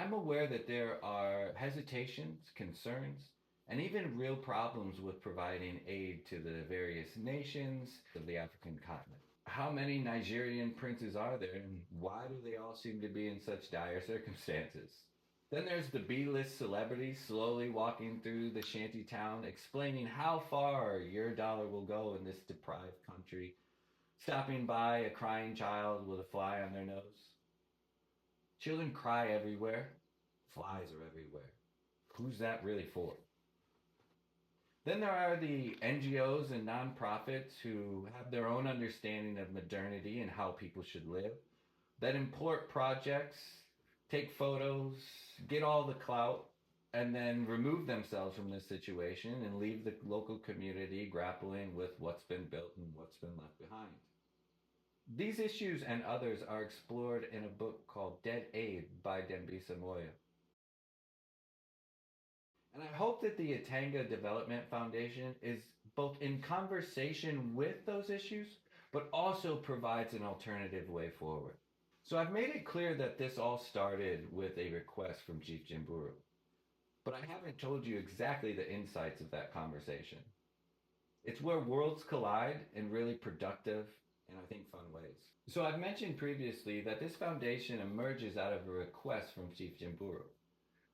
I'm aware that there are hesitations, concerns, and even real problems with providing aid to the various nations of the African continent. How many Nigerian princes are there, and why do they all seem to be in such dire circumstances? Then there's the B-list celebrities slowly walking through the shanty town, explaining how far your dollar will go in this deprived country, stopping by a crying child with a fly on their nose. Children cry everywhere. Flies are everywhere. Who's that really for? Then there are the NGOs and nonprofits who have their own understanding of modernity and how people should live, that import projects, take photos, get all the clout, and then remove themselves from this situation and leave the local community grappling with what's been built and what's been left behind. These issues and others are explored in a book called Dead Aid by Dambisa Moyo. And I hope that the Etanga Development Foundation is both in conversation with those issues, but also provides an alternative way forward. So I've made it clear that this all started with a request from Chief Jimburu, but I haven't told you exactly the insights of that conversation. It's where worlds collide in really productive and I think fun ways. So I've mentioned previously that this foundation emerges out of a request from Chief Jimburu,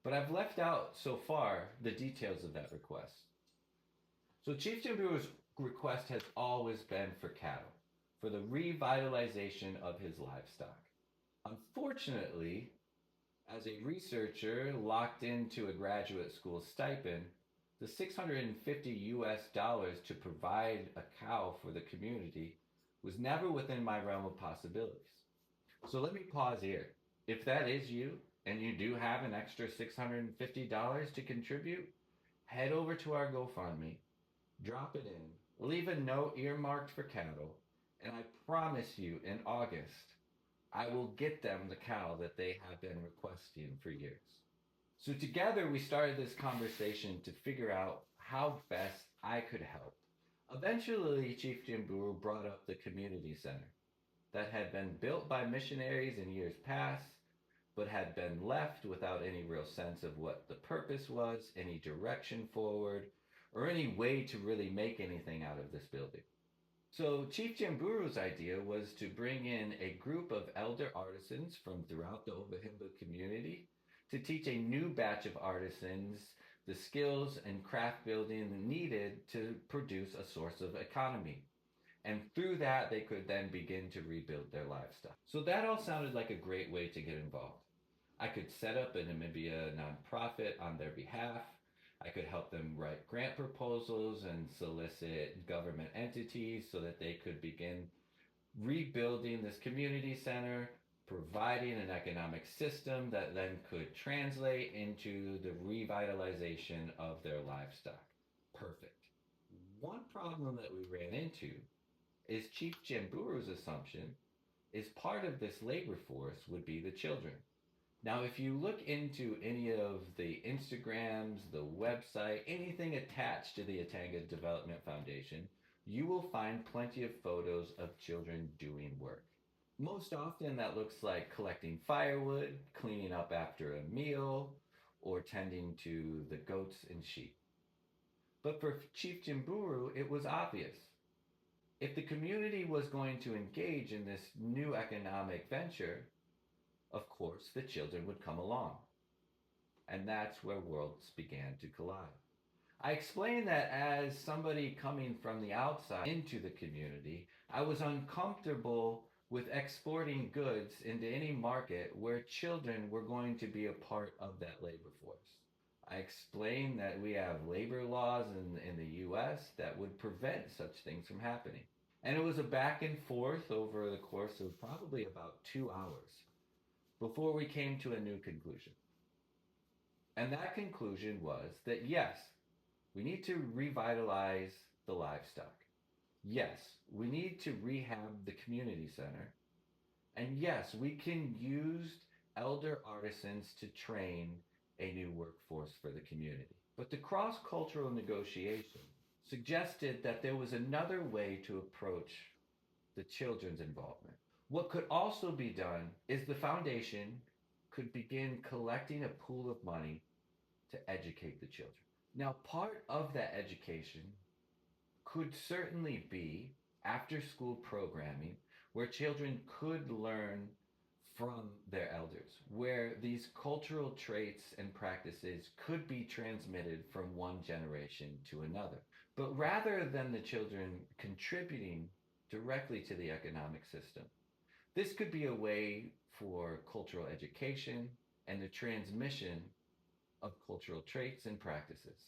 but I've left out so far the details of that request. So Chief Jimburu's request has always been for cattle, for the revitalization of his livestock. Unfortunately, as a researcher locked into a graduate school stipend, the $650 to provide a cow for the community was never within my realm of possibilities. So let me pause here. If that is you, and you do have an extra $650 to contribute, head over to our GoFundMe, drop it in, leave a note earmarked for cattle, and I promise you in August, I will get them the cow that they have been requesting for years. So together we started this conversation to figure out how best I could help. Eventually, Chief Jimburu brought up the community center that had been built by missionaries in years past, but had been left without any real sense of what the purpose was, any direction forward, or any way to really make anything out of this building. So Chief Jimburu's idea was to bring in a group of elder artisans from throughout the Ovahimba community to teach a new batch of artisans the skills and craft building needed to produce a source of economy. And through that, they could then begin to rebuild their livestock. So that all sounded like a great way to get involved. I could set up a Namibia nonprofit on their behalf. I could help them write grant proposals and solicit government entities so that they could begin rebuilding this community center, providing an economic system that then could translate into the revitalization of their livestock. Perfect. One problem that we ran into is Chief Jimburu's assumption is part of this labor force would be the children. Now, if you look into any of the Instagrams, the website, anything attached to the Etanga Development Foundation, you will find plenty of photos of children doing work. Most often that looks like collecting firewood, cleaning up after a meal, or tending to the goats and sheep. But for Chief Jimburu, it was obvious. If the community was going to engage in this new economic venture, of course, the children would come along. And that's where worlds began to collide. I explained that as somebody coming from the outside into the community, I was uncomfortable with exporting goods into any market where children were going to be a part of that labor force. I explained that we have labor laws in the US that would prevent such things from happening. And it was a back and forth over the course of probably about 2 hours before we came to a new conclusion. And that conclusion was that yes, we need to revitalize the livestock. Yes, we need to rehab the community center. And yes, we can use elder artisans to train a new workforce for the community. But the cross-cultural negotiation suggested that there was another way to approach the children's involvement. What could also be done is the foundation could begin collecting a pool of money to educate the children. Now, part of that education could certainly be after school programming where children could learn from their elders, where these cultural traits and practices could be transmitted from one generation to another. But rather than the children contributing directly to the economic system, this could be a way for cultural education and the transmission of cultural traits and practices.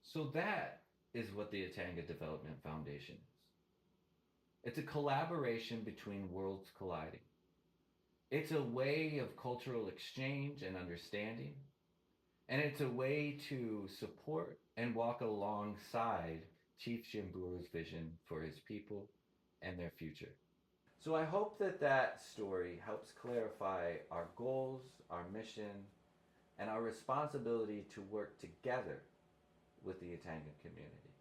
So that is what the Etanga Development Foundation is. It's a collaboration between worlds colliding. It's a way of cultural exchange and understanding, and it's a way to support and walk alongside Chief Shimburu's vision for his people and their future. So I hope that that story helps clarify our goals, our mission, and our responsibility to work together with the Etanga community.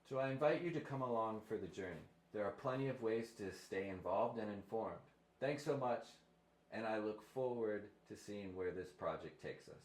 So I invite you to come along for the journey. There are plenty of ways to stay involved and informed. Thanks so much, and I look forward to seeing where this project takes us.